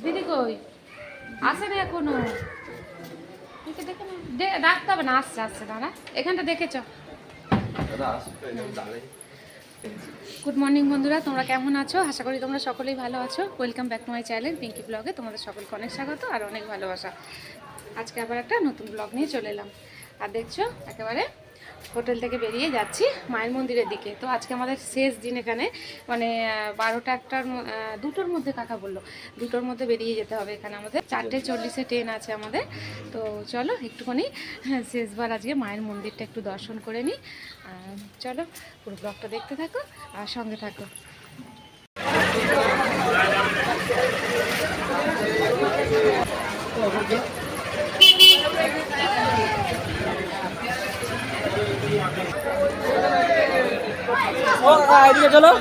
দিদি কই আসে না এখনো? দেখে দেখে না রাখতে হবে না, আসছে আসছে দাঁড়া এখানটা দেখেছ। গুড মর্নিং বন্ধুরা, তোমরা কেমন আছো? আশা করি তোমরা সকলেই ভালো আছো। Welcome back to my channel Pinky ব্লগে। তোমাদের সকলকে অনেক স্বাগত আর অনেক ভালোবাসা। আজকে আবার একটা নতুন ব্লগ নিয়ে চলে এলাম। আর দেখছো একেবারে হোটেল থেকে বেরিয়ে যাচ্ছি মায়ের মন্দিরের দিকে। তো আজকে আমাদের শেষ দিন এখানে, মানে 12টা 1টার 2টোর মধ্যে কাকা বললো 2টোর মধ্যে বেরিয়ে যেতে হবে। এখানে আমাদের 4:40 ট্রেন আছে আমাদের। তো চলো একটুখানি শেষবার আজকে মায়ের মন্দিরটা একটু দর্শন করে নিই। চলো পুরো ব্লগটা দেখতে থাকো আর সঙ্গে থাকো। চলো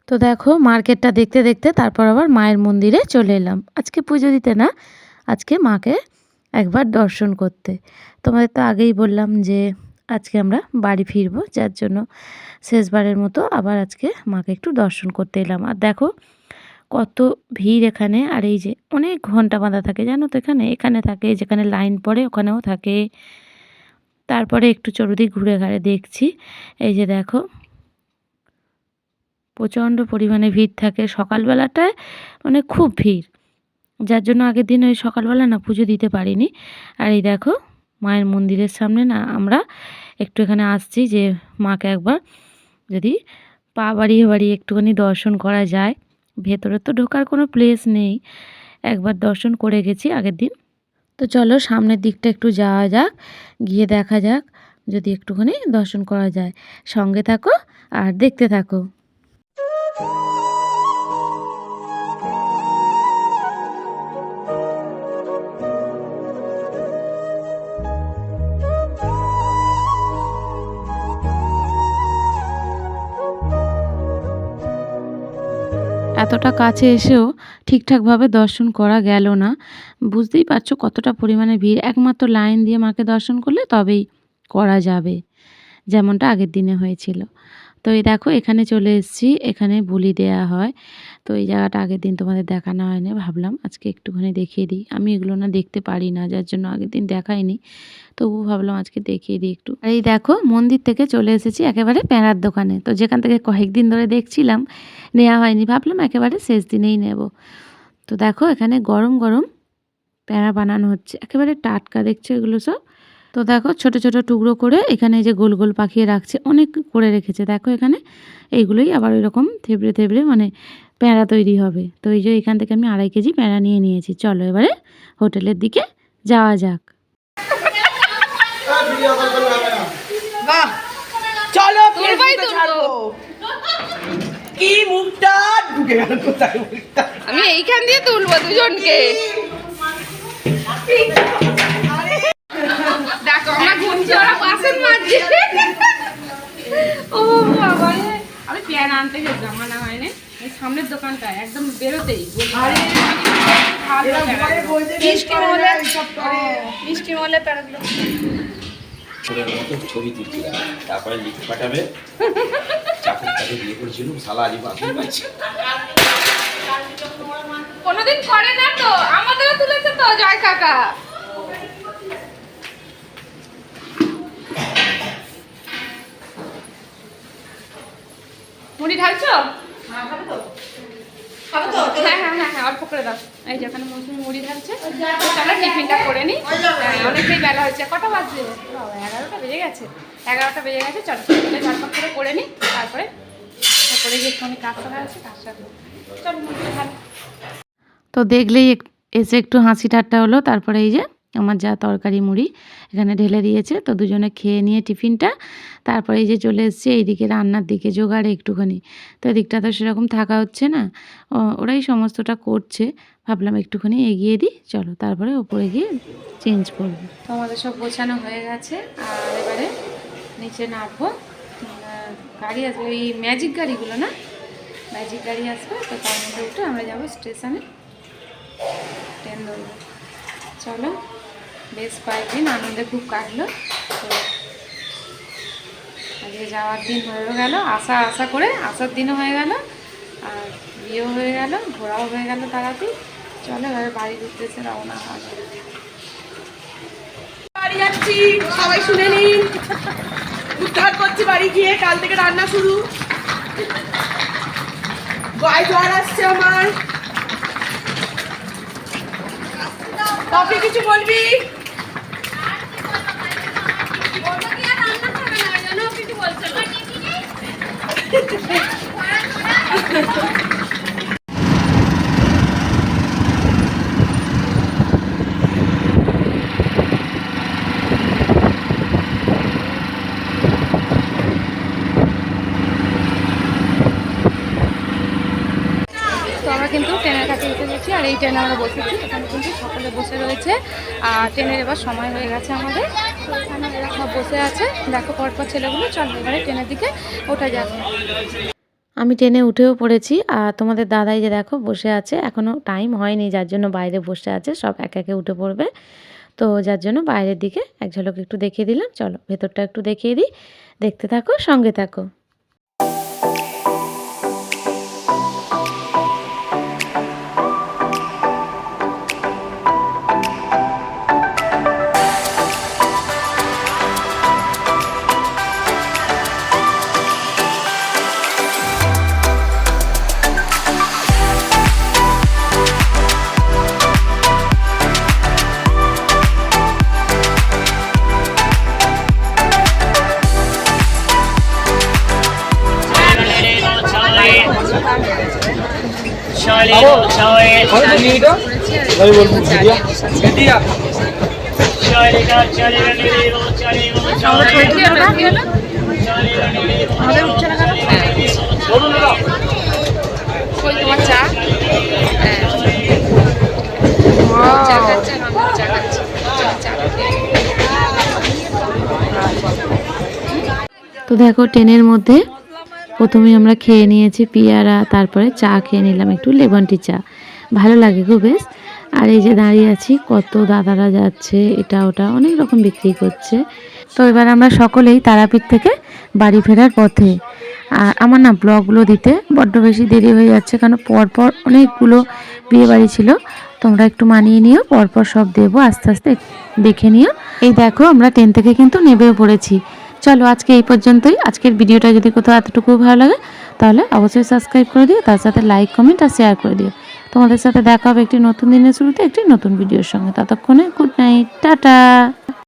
তো দেখো মার্কেটটা দেখতে দেখতে তারপর আবার মায়ের মন্দিরে চলে এলাম। আজকে পুজো দিতে না, আজকে মাকে একবার দর্শন করতে। তোমাদের তো আগেই বললাম যে আজকে আমরা বাড়ি ফিরবো, যার জন্য শেষবারের মতো আবার আজকে মাকে একটু দর্শন করতে এলাম। আর দেখো কত ভিড় এখানে। আর এই যে অনেক ঘন্টা বাঁধা থাকে জানো তো, এখানে এখানে থাকে, যেখানে লাইন পড়ে ওখানেও থাকে। তারপরে একটু চরুদিক ঘুরে ঘাড়ে দেখছি, এই যে দেখো প্রচণ্ড পরিমাণে ভিড় থাকে সকালবেলাটায়, মানে খুব ভিড়, যার জন্য আগের দিন ওই সকালবেলা না পুজো দিতে পারিনি। আর এই দেখো মায়ের মন্দিরের সামনে না আমরা একটু এখানে আসছি যে মাকে একবার যদি পা বাড়িয়ে বাড়িয়ে একটুখানি দর্শন করা যায়। ভেতরে তো ঢোকার কোনো প্লেস নেই, একবার দর্শন করে গেছি আগের দিন। তো চলো সামনের দিকটা একটু যাওয়া যাক, গিয়ে দেখা যাক যদি একটুখানি দর্শন করা যায়। সঙ্গে থাকো আর দেখতে থাকো। এতটা কাছে এসেও ঠিকঠাকভাবে দর্শন করা গেল না। বুঝতেই পারছো কতটা পরিমাণে ভিড়। একমাত্র লাইন দিয়ে মাকে দর্শন করলে তবেই করা যাবে, যেমনটা আগের দিনে হয়েছিল। তো এই দেখো এখানে চলে এসেছি, এখানে বলি দেয়া হয়। তো এই জায়গাটা আগের দিন তোমাদের দেখানো হয়নি, ভাবলাম আজকে একটুখানি দেখিয়ে দিই। আমি এগুলো না দেখতে পারি না, যার জন্য আগের দিন দেখাইনি, তবু ভাবলাম আজকে দেখিয়ে দিই একটু। আর এই দেখো মন্দির থেকে চলে এসেছি একেবারে প্যাঁড়ার দোকানে। তো যেখান থেকে কয়েকদিন ধরে দেখছিলাম নেওয়া হয়নি, ভাবলাম একেবারে শেষ দিনেই নেব। তো দেখো এখানে গরম গরম প্যাঁড়া বানানো হচ্ছে, একেবারে টাটকা, দেখছো এগুলো সব। তো দেখো ছোট ছোট টুকরো করে এখানে যে গোল গোল পাকিয়ে রাখছে, অনেক করে রেখেছে দেখো এখানে। এইগুলোই আবার ওই রকম থেবড়ে থেবড়ে মানে প্যাঁড়া তৈরি হবে। তো এই যে এখান থেকে আমি 2.5 কেজি প্যাঁড়া নিয়ে নিয়েছি। চলো এবারে হোটেলের দিকে যাওয়া যাক। চলো কি মুখটা ঢুকে গেল কোথায়? আমি এইখান দিয়ে তুলবো দুজনকে। দেখো আমরা ঘুরছি, ওরা বাসন মাজছে। ও বাবা, আমি প্যান আনতে গেছিলাম, আনা হয়নি। এই সামনের দোকানটা একদম বেরোতেই মিষ্টি মলে প্যারাগুলো ছবি তুলছি, তারপরে লিখে পাঠাবে। চাকর তাকে বিয়ে করেছিল শালা আলী বাসন পাচ্ছে। কোনোদিন করে না তো, আমাদেরও তুলেছে তো জয় কাকা। মুড়ি ঢালছো? হ্যাঁ হ্যাঁ হ্যাঁ হ্যাঁ অল্প করে দাও। এই যে ওখানে মৌসুমি মুড়ি ঢালছে। চলো টিফিনটা করে নিই, অনেকটাই বেলা হয়েছে। কটা বাজছে? 11টা বেজে গেছে। 11টা বেজে গেছে। চলো ঝটপট করে নিই, তারপরে গিয়ে একটুখানি কাজ করা আছে, কাজ সারবো। চলো মুড়িটা ঢালো। তো দেখলেই এসে একটু হাসি ঠাট্টা হলো। তারপরে এই যে আমার যা তরকারি মুড়ি এখানে ঢেলে দিয়েছে, তো দুজনে খেয়ে নিয়ে টিফিনটা তারপরে এই যে চলে এসেছি এইদিকে রান্নার দিকে জোগাড়ে একটুখানি। তো এদিকটা তো সেরকম থাকা হচ্ছে না, ওরাই সমস্তটা করছে। ভাবলাম একটুখানি এগিয়ে দিই, চলো তারপরে ওপরে গিয়ে চেঞ্জ করবো। তো আমাদের সব গোছানো হয়ে গেছে, আর এবারে নিচে নামবো। গাড়ি আসবে, ওই ম্যাজিক গাড়িগুলো না, ম্যাজিক গাড়ি আসবে, তো তার মধ্যে উঠে আমরা যাবো স্টেশনে। ট্রেন ধরবো। চলো, বেশ কয়েকদিন আনন্দে খুব কাটলো। তো আজকে যাওয়ার দিন হয়ে গেল, আশা করে আসার দিনও হয়ে গেল, আর বিয়েও হয়ে গেল, ঘোরাও হয়ে গেল তাড়াতাড়ি। চলো এবার বাড়ির উদ্দেশ্যে রওনা হওয়া যাবে। বাড়ি যাচ্ছি, সবাই শুনে নিন। উদ্ধার করছি বাড়ি গিয়ে, কাল থেকে রান্না শুরু। গায়ে জ্বর আসছে আমার। কফি কিছু বলবি? তো আমরা কিন্তু ট্রেনের কাছে এসে গেছি, আর এই ট্রেনে আমরা বসেছি। এখানে কিন্তু সকলে বসে রয়েছে, আর ট্রেনের এবার সময় হয়ে গেছে আমাদের। তো এখানে এরা সব বসে আছে, দেখো পরপর ছেলেগুলো। চলো এবারে ট্রেনের দিকে ওঠা যাবে। আমি ট্রেনে উঠেও পড়েছি, আর তোমাদের দাদাই যে দেখো বসে আছে, এখনও টাইম হয়নি, যার জন্য বাইরে বসে আছে। সব একে একে উঠে পড়বে, তো যার জন্য বাইরের দিকে এক ঝলক একটু দেখিয়ে দিলাম। চলো ভেতরটা একটু দেখিয়ে দিই, দেখতে থাকো, সঙ্গে থাকো। তোমার চা, তো দেখো ট্রেনের মধ্যে প্রথমে আমরা খেয়ে নিয়েছি পেয়ারা, তারপরে চা খেয়ে নিলাম, একটু লেমন টি চা, ভালো লাগে খুব বেশ। আর এই যে দাঁড়িয়ে আছি, কত দাদারা যাচ্ছে, এটা ওটা অনেক রকম বিক্রি করছে। তো এবার আমরা সকলেই তারাপীঠ থেকে বাড়ি ফেরার পথে। আর আমার না ব্লগগুলো দিতে বড্ড বেশি দেরি হয়ে যাচ্ছে, কারণ পরপর অনেকগুলো বিয়ে বাড়ি ছিল। তোমরা একটু মানিয়ে নিও, পরপর সব দেবো, আস্তে আস্তে দেখে নিও। এই দেখো আমরা ট্রেন থেকে কিন্তু নেমেও পড়েছি। চলো আজকে এই পর্যন্তই। আজকের ভিডিওটা যদি কোথাও এতটুকু ভালো লাগে তাহলে অবশ্যই সাবস্ক্রাইব করে দিও, তার সাথে লাইক, কমেন্ট আর শেয়ার করে দিও। তোমাদের সাথে দেখা হবে একটি নতুন দিনের শুরুতে একটি নতুন ভিডিওর সঙ্গে। ততক্ষণে গুড নাইট, টাটা।